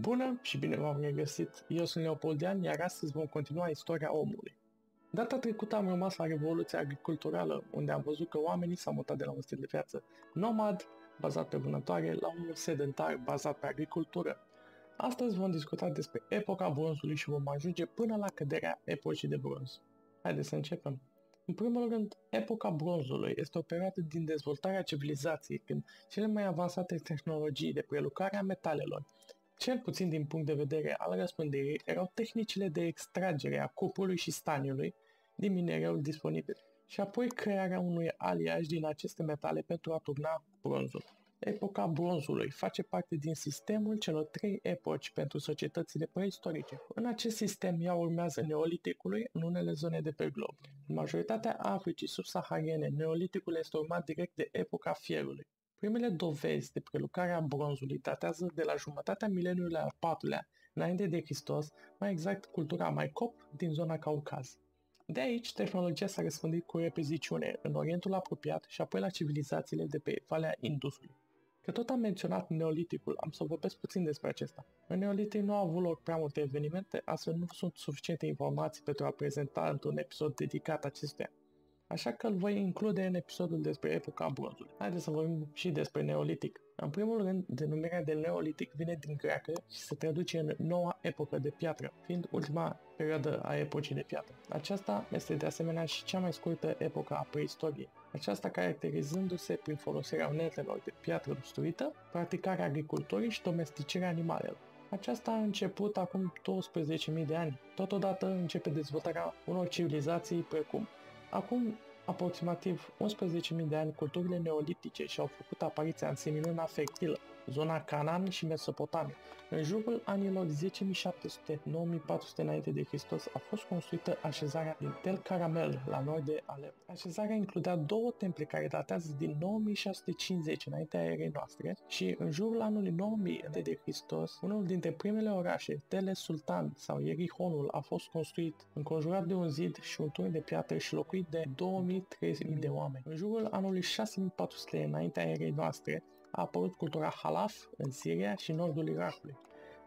Bună și bine v-am regăsit! Eu sunt Leopoldian, iar astăzi vom continua istoria omului. Data trecută am rămas la Revoluția Agriculturală, unde am văzut că oamenii s-au mutat de la un stil de viață nomad, bazat pe vânătoare, la unul sedentar, bazat pe agricultură. Astăzi vom discuta despre epoca bronzului și vom ajunge până la căderea epocii de bronz. Haideți să începem! În primul rând, epoca bronzului este o perioadă din dezvoltarea civilizației, când cele mai avansate tehnologii de prelucrare a metalelor, cel puțin din punct de vedere al răspândirii, erau tehnicile de extragere a cuprului și staniului din minereul disponibil și apoi crearea unui aliaj din aceste metale pentru a turna bronzul. Epoca bronzului face parte din sistemul celor trei epoci pentru societățile preistorice. În acest sistem ea urmează neoliticului în unele zone de pe glob. În majoritatea Africii subsahariene, neoliticul este urmat direct de epoca fierului. Primele dovezi de prelucrare a bronzului datează de la jumătatea mileniului al IV-lea, înainte de Hristos, mai exact cultura Maicop din zona Caucaz. De aici, tehnologia s-a răspândit cu repeziciune în Orientul apropiat și apoi la civilizațiile de pe Valea Indusului. Că tot am menționat Neoliticul, am să vorbesc puțin despre acesta. În Neolitic nu au avut loc prea multe evenimente, astfel nu sunt suficiente informații pentru a prezenta într-un episod dedicat acestuia. Așa că îl voi include în episodul despre epoca bronzului. Haideți să vorbim și despre Neolitic. În primul rând, denumirea de Neolitic vine din greacă și se traduce în noua epocă de piatră, fiind ultima perioadă a epocii de piatră. Aceasta este de asemenea și cea mai scurtă epocă a preistoriei. Aceasta caracterizându-se prin folosirea unetelor de piatră lusturită, practicarea agriculturii și domesticarea animalelor. Aceasta a început acum 12.000 de ani. Totodată începe dezvoltarea unor civilizații precum acum aproximativ 11.000 de ani, culturile neolitice și-au făcut apariția în seminuna fertilă, zona Canaan și Mesopotamia. În jurul anilor 10.700-9.400 înainte de Hristos a fost construită așezarea din Tel Caramel, la nord de Alep. Așezarea includea două temple care datează din 9650 înaintea erei noastre și în jurul anului 9000 înainte de Hristos, unul dintre primele orașe, Tele Sultan sau Ierihonul, a fost construit, înconjurat de un zid și un turn de piatră și locuit de 2300 de oameni. În jurul anului 6400 înaintea erei noastre a apărut cultura Halaf în Siria și nordul Irakului.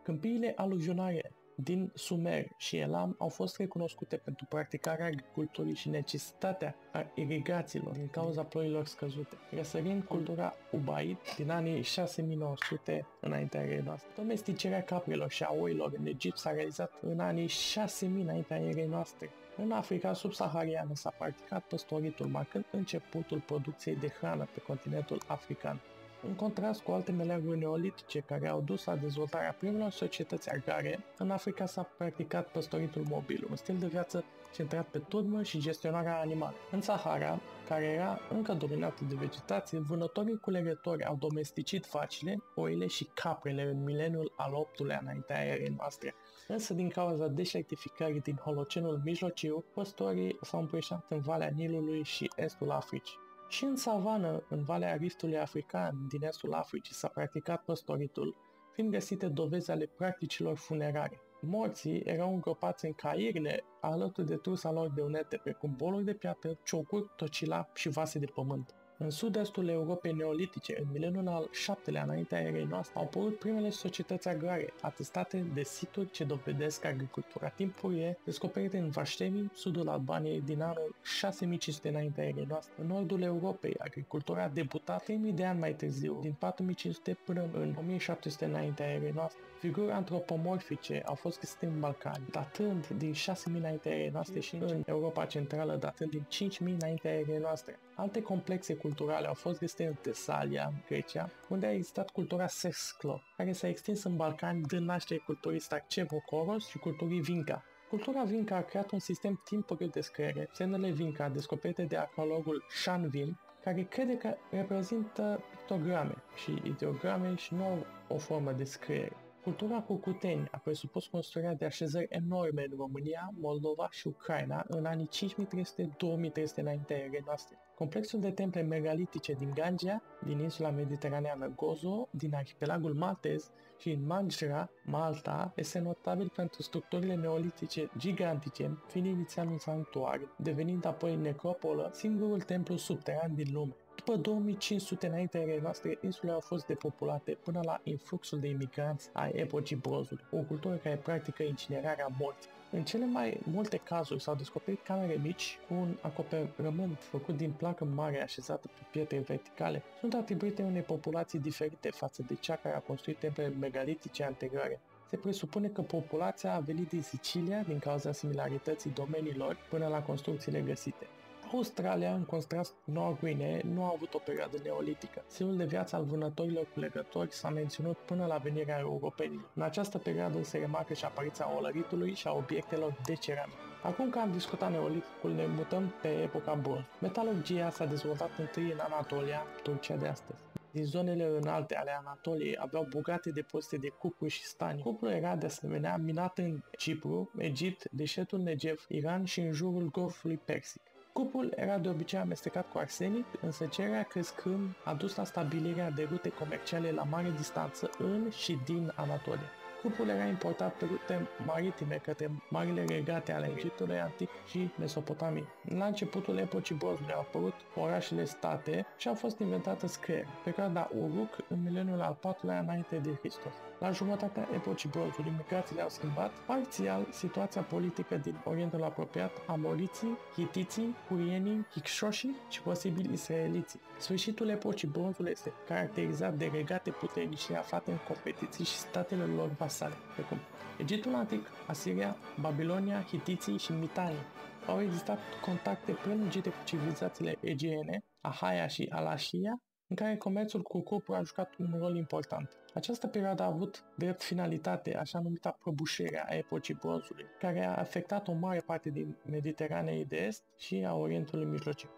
Câmpiile aluvionare din Sumer și Elam au fost recunoscute pentru practicarea agriculturii și necesitatea irigațiilor din cauza ploilor scăzute, răsărind cultura Ubaid din anii 6900 înaintea erei noastre. Domesticarea caprilor și a oilor în Egipt s-a realizat în anii 6000 înaintea erei noastre. În Africa subsahariană s-a practicat păstoritul, marcând începutul producției de hrană pe continentul african. În contrast cu alte meleaguri neolitice care au dus la dezvoltarea primelor societăți agrare, în Africa s-a practicat păstoritul mobil, un stil de viață centrat pe turmă și gestionarea animalelor. În Sahara, care era încă dominată de vegetație, vânătorii culegători au domesticit vacile, oile și caprele în mileniul al VIII-lea înaintea erei noastre. Însă, din cauza deșertificării din Holocenul mijlociu, păstorii s-au împrăștiat în Valea Nilului și estul Africii. Și în savană, în Valea Riftului African din estul Africii, s-a practicat păstoritul, fiind găsite dovezi ale practicilor funerare. Morții erau îngropați în cairne, alături de trusa lor de unete, precum boluri de piatră, ciocuri, tocila și vase de pământ. În sud-estul Europei neolitice, în mileniul al VII-lea înaintea erei noastre, au apărut primele societăți agrare, atestate de situri ce dovedesc agricultura timpurie, descoperite în Vașteni, sudul Albaniei, din anul 6500 înaintea erei noastre. În nordul Europei, agricultura a debutat 3000 de ani mai târziu, din 4500 până în 1700 înaintea erei noastre. Figuri antropomorfice au fost găsite în Balcani, datând din 6000 înaintea erei noastre și în Europa Centrală, datând din 5000 înaintea erei noastre. Alte complexe culturale au fost găsite în Tesalia, în Grecia, unde a existat cultura Sesclo, care s-a extins în Balcani, dând naștere culturii Starcevo-Coros și culturii Vinca. Cultura Vinca a creat un sistem timpuriu de scriere, semnele Vinca descoperite de arheologul Shanvin, care crede că reprezintă pictograme și ideograme și nu o formă de scriere. Cultura Cucuteni a presupus construirea de așezări enorme în România, Moldova și Ucraina în anii 5300-2300 înaintea erei noastre. Complexul de temple megalitice din Gangia, din insula mediteraneană Gozo, din arhipelagul maltez și în Manjra, Malta, este notabil pentru structurile neolitice gigantice, fiind inițial un sanctuar, devenind apoi necropolă, singurul templu subteran din lume. După 2500 înaintea erei noastre, insulele au fost depopulate până la influxul de imigranți a epocii bronzului, o cultură care practică incinerarea morții. În cele mai multe cazuri s-au descoperit camere mici cu un acoperământ făcut din placă mare așezată pe pietre verticale. Sunt atribuite unei populații diferite față de cea care a construit templele megalitice anterioare. Se presupune că populația a venit din Sicilia din cauza similarității domeniilor până la construcțiile găsite. Australia, în contrast cu Noua Guinee, nu a avut o perioadă neolitică. Stilul de viață al vânătorilor cu legători s-a menținut până la venirea europenilor. În această perioadă se remarcă și apariția olăritului și a obiectelor de ceramică. Acum că am discutat neoliticul, ne mutăm pe epoca bronz. Metalurgia s-a dezvoltat întâi în Anatolia, Turcia de astăzi. Din zonele înalte ale Anatoliei aveau bogate depozite de cupru și stani. Cuprul era de asemenea minat în Cipru, Egipt, deșertul Negev, Iran și în jurul Golfului Persic. Cuprul era de obicei amestecat cu arsenic, însă cererea crescând a dus la stabilirea de rute comerciale la mare distanță în și din Anatolia. Cuprul era importat pe rute maritime către marile regate ale Egiptului antic și Mesopotamiei. La începutul epocii bronzului au apărut orașele-state și a fost inventată scrierea, perioada Uruk în mileniul al IV-lea înainte de Hristos. La jumătatea epocii bronzului, migrațiile au schimbat parțial situația politică din Orientul apropiat, amoriții, hitiții, hurienii, hicșoșii și posibil israeliții. Sfârșitul epocii bronzului este caracterizat de regate puternice aflate în competiții și statele lor vasale, precum Egiptul antic, Asiria, Babilonia, hitiții și Mitanii. Au existat contacte prelungite cu civilizațiile egeene, Ahaia și Alashia, în care comerțul cu cupru a jucat un rol important. Această perioadă a avut drept finalitate așa numita prăbușire a epocii bronzului, care a afectat o mare parte din Mediteranei de Est și a Orientului Mijlociu.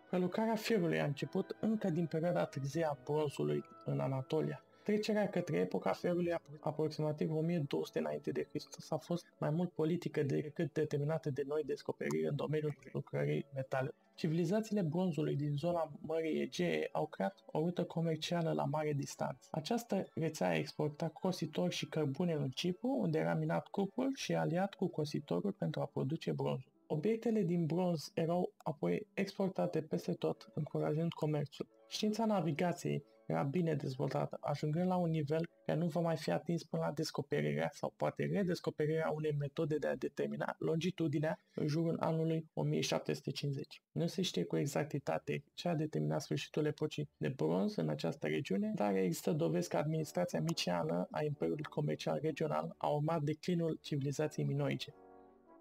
Prelucrarea fierului a început încă din perioada târzie a bronzului în Anatolia. Trecerea către epoca ferului aproximativ 1200 înainte de Hristos a fost mai mult politică decât determinată de noi descoperiri în domeniul lucrării metalelor. Civilizațiile bronzului din zona Mării Egee au creat o rută comercială la mare distanță. Această rețea exporta cositor și cărbune în Cipru, unde era minat cuprul și aliat cu cositorul pentru a produce bronzul. Obiectele din bronz erau apoi exportate peste tot, încurajând comerțul. Știința navigației era bine dezvoltată, ajungând la un nivel care nu va mai fi atins până la descoperirea sau poate redescoperirea unei metode de a determina longitudinea în jurul anului 1750. Nu se știe cu exactitate ce a determinat sfârșitul epocii de bronz în această regiune, dar există dovezi că administrația miciană a Imperiului Comercial Regional a urmat declinul civilizației minoice.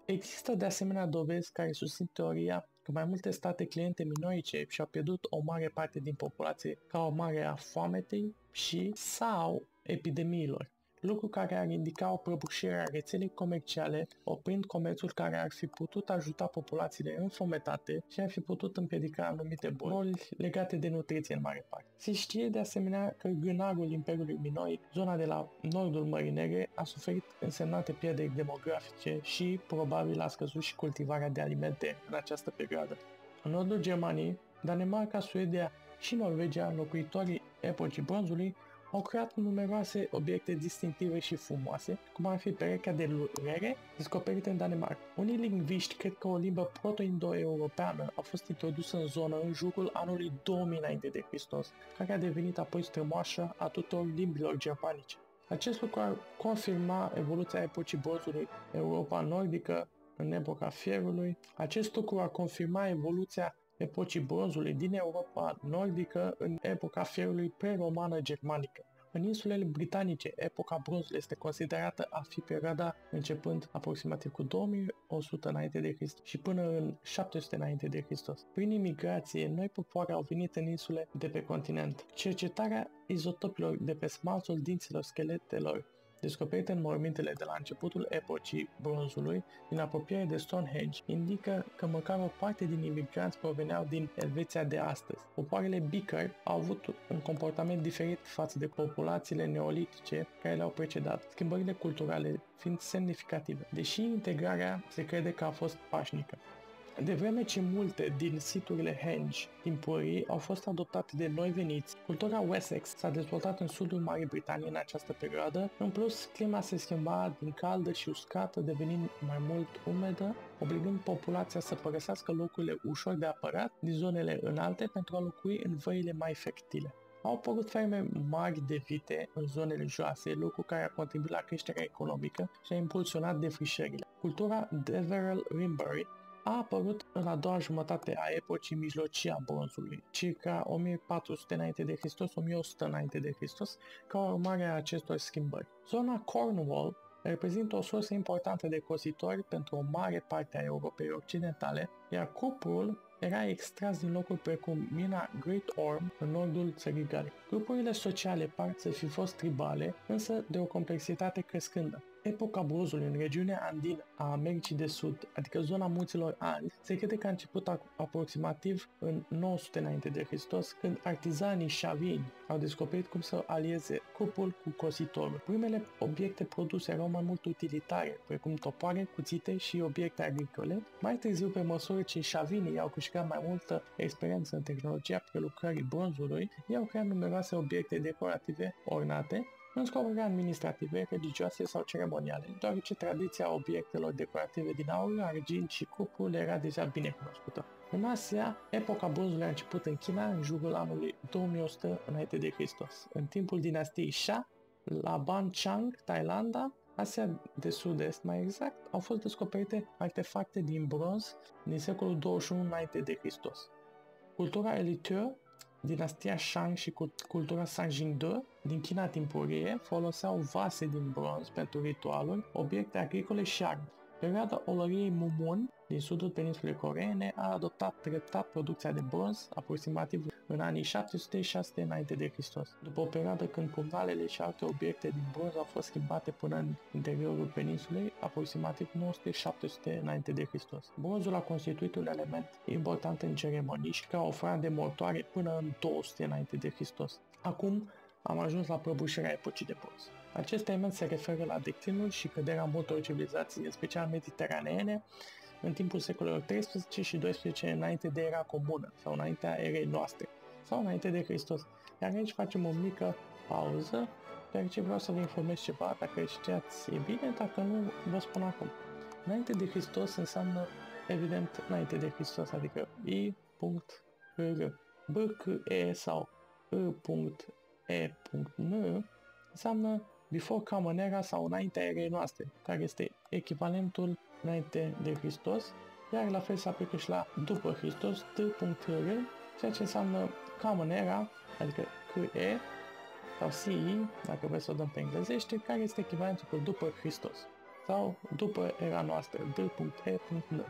Există de asemenea dovezi care susțin teoria că mai multe state cliente minoice și-au pierdut o mare parte din populație ca urmare a foametei și sau epidemiilor, lucru care ar indica o prăbușire a rețelei comerciale, oprind comerțul care ar fi putut ajuta populațiile înfometate și ar fi putut împiedica anumite boli legate de nutriție în mare parte. Se știe de asemenea că gânarul Imperiului Minoic, zona de la nordul Mării Negre, a suferit însemnate pierderi demografice și probabil a scăzut și cultivarea de alimente în această perioadă. În nordul Germaniei, Danemarca, Suedia și Norvegia, locuitorii epocii bronzului, au creat numeroase obiecte distinctive și frumoase, cum ar fi perechea de lurere, descoperită în Danemarca. Unii lingviști cred că o limbă proto-indo-europeană a fost introdusă în zonă în jurul anului 2000 înainte de Hristos, care a devenit apoi strămoașă a tuturor limbilor germanice. Acest lucru ar confirma evoluția epocii bronzului în Europa nordică în epoca fierului. Acest lucru ar confirma evoluția epocii bronzului din Europa nordică în epoca fierului pre-romană germanică. În insulele britanice, epoca bronzului este considerată a fi perioada începând aproximativ cu 2100 înainte de Hristos și până în 700 înainte de Hristos. Prin imigrație, noi popoare au venit în insule de pe continent. Cercetarea izotopilor de pe smalțul dinților scheletelor descoperite în mormintele de la începutul epocii bronzului, din apropiere de Stonehenge, indică că măcar o parte din imigranți proveneau din Elveția de astăzi. Popoarele Beaker au avut un comportament diferit față de populațiile neolitice care le-au precedat, schimbările culturale fiind semnificative, deși integrarea se crede că a fost pașnică. De vreme ce multe din siturile Henge timpurii au fost adoptate de noi veniți, cultura Wessex s-a dezvoltat în sudul Marii Britanii în această perioadă. În plus, clima se schimba din caldă și uscată, devenind mai mult umedă, obligând populația să părăsească locurile ușor de apărat din zonele înalte pentru a locui în văile mai fertile. Au apărut ferme mari de vite în zonele joase, lucru care a contribuit la creșterea economică și a impulsionat defrișările. Cultura Deverell-Rimbury a apărut în a doua jumătate a epocii mijlocii a bronzului, circa 1400 înainte de Hristos, 1100 înainte de Hristos, ca urmare a acestor schimbări. Zona Cornwall reprezintă o sursă importantă de cositori pentru o mare parte a Europei Occidentale, iar cuprul era extras din locuri precum mina Great Orme în nordul țării Galii. Grupurile sociale par să fi fost tribale, însă de o complexitate crescândă. Epoca bronzului în regiunea andină a Americii de Sud, adică zona munților Andi, se crede că a început aproximativ în 900 înainte de Hristos, când artizanii șavini au descoperit cum să alieze cupul cu cositorul. Primele obiecte produse erau mai mult utilitare, precum topoare, cuțite și obiecte agricole. Mai târziu, pe măsură ce șavinii au câștigat mai multă experiență în tehnologia prelucrării bronzului, i-au creat numeroase obiecte decorative ornate, în scopuri administrative, religioase sau ceremoniale, deoarece tradiția obiectelor decorative din aur, argint și cupru le era deja bine cunoscută. În Asia, epoca bronzului a început în China în jurul anului 2100 înainte de Hristos. În timpul dinastiei Shah, la Banchang, Thailanda, Asia de Sud-Est mai exact, au fost descoperite artefacte din bronz din secolul 21 înainte de Hristos. Cultura Eliteux, dinastia Shang și cultura Sanjing-de din China timpurie foloseau vase din bronz pentru ritualuri, obiecte agricole și arme. Perioada olăriei Mumun din sudul peninsulei coreene a adoptat treptat producția de bronz, aproximativ în anii 700-600 înainte de Hristos. După o perioadă când pumnalele și alte obiecte din bronz au fost schimbate până în interiorul peninsulei, aproximativ 900-700 înainte de Hristos. Bronzul a constituit un element important în ceremonii și ca ofrande mortoare până în 200 înainte de Hristos. Acum am ajuns la prăbușirea epocii de bronz. Acest element se referă la declinul și căderea multor civilizații, în special mediteraneene, în timpul secolelor 13 și 12 înainte de era comună sau înaintea erei noastre sau înainte de Hristos. Iar aici facem o mică pauză, deoarece vreau să vă informez ceva, dacă știați e bine, dacă nu vă spun acum. Înainte de Hristos înseamnă evident înainte de Hristos, adică I.R. B.C.E. sau I.E.N. înseamnă Before Common Era sau înaintea erei noastre, care este echivalentul înainte de Hristos, iar la fel se aplică și la după Hristos, T.R, ceea ce înseamnă Common Era, adică CE sau CE, dacă vreți să o dăm pe englezește, care este echivalentul cu după Hristos sau după era noastră, D.E.N.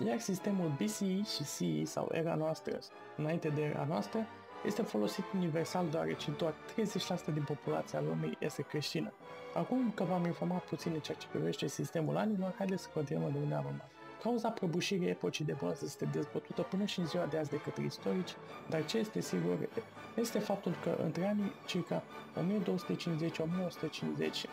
Iar sistemul BCE și CE sau era noastră, înainte de era noastră, este folosit universal deoarece doar 30% din populația lumii este creștină. Acum că v-am informat puțin în ceea ce privește sistemul anilor, haideți să continuăm de unde am rămas. Cauza prăbușirii epocii de bronz este dezbătută până și în ziua de azi de către istorici, dar ce este sigur este faptul că între anii circa 1250-1150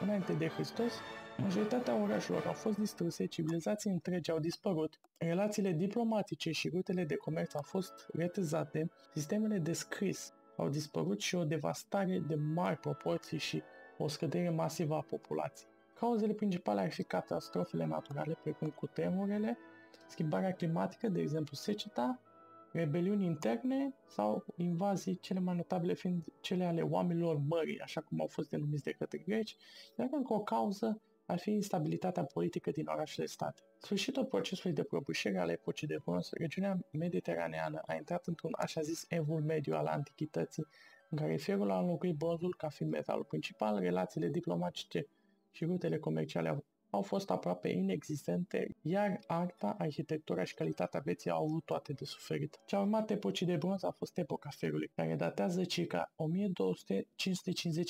înainte de Hristos, majoritatea orașelor au fost distruse, civilizații întregi au dispărut, relațiile diplomatice și rutele de comerț au fost retezate, sistemele de scris au dispărut și o devastare de mari proporții și o scădere masivă a populației. Cauzele principale ar fi catastrofele naturale, precum cutremurele, schimbarea climatică, de exemplu seceta, rebeliuni interne sau invazii, cele mai notabile fiind cele ale oamenilor mării, așa cum au fost denumiți de către greci, iar încă o cauză ar fi instabilitatea politică din orașele state. Sfârșitul procesului de prăbușire al epocii de bronz, regiunea mediteraneană a intrat într-un așa zis evul mediu al antichității, în care fierul a înlocuit bronzul ca fiind metalul principal, relațiile diplomatice și rutele comerciale au fost aproape inexistente, iar arta, arhitectura și calitatea vieții au avut toate de suferit. Ce a urmat epocii de bronz a fost epoca ferului, care datează circa 1200-550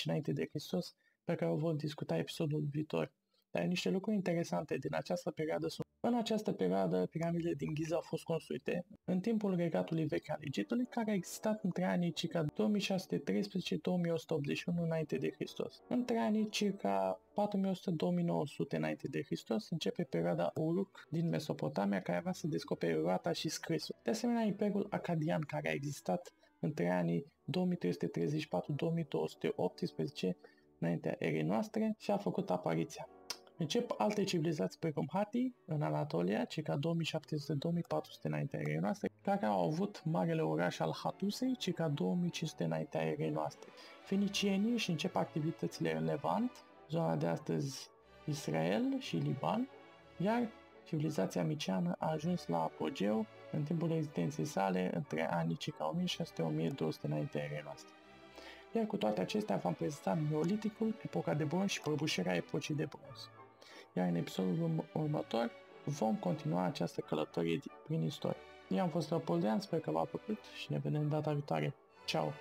înainte de Hristos, pe care o vom discuta episodul viitor. Dar niște lucruri interesante din această perioadă sunt: în această perioadă, piramidele din Giza au fost construite în timpul regatului vechi al Egiptului, care a existat între anii circa 2613-2181 înainte de Hristos. Între anii circa 4100-2900 înainte de Hristos începe perioada Uruk din Mesopotamia, care avea să descopere roata și scrisul. De asemenea, Imperiul Acadian, care a existat între anii 2334-2218 înaintea erei noastre, și-a făcut apariția. Încep alte civilizații precum Hatti, în Anatolia, circa 2700-2400 înaintea erei noastre, care au avut marele oraș al Hattusei, circa 2500 înaintea erei noastre. Fenicienii și încep activitățile în Levant, zona de astăzi Israel și Liban, iar civilizația miciană a ajuns la apogeu în timpul existenței sale între anii circa 1600-1200 înaintea erei noastre. Iar cu toate acestea v-am prezentat Neoliticul, epoca de bronz și prăbușirea epocii de bronz. Iar în episodul următor vom continua această călătorie prin istorie. Eu am fost Leopoldean, sper că v-a plăcut și ne vedem data viitoare. Ciao!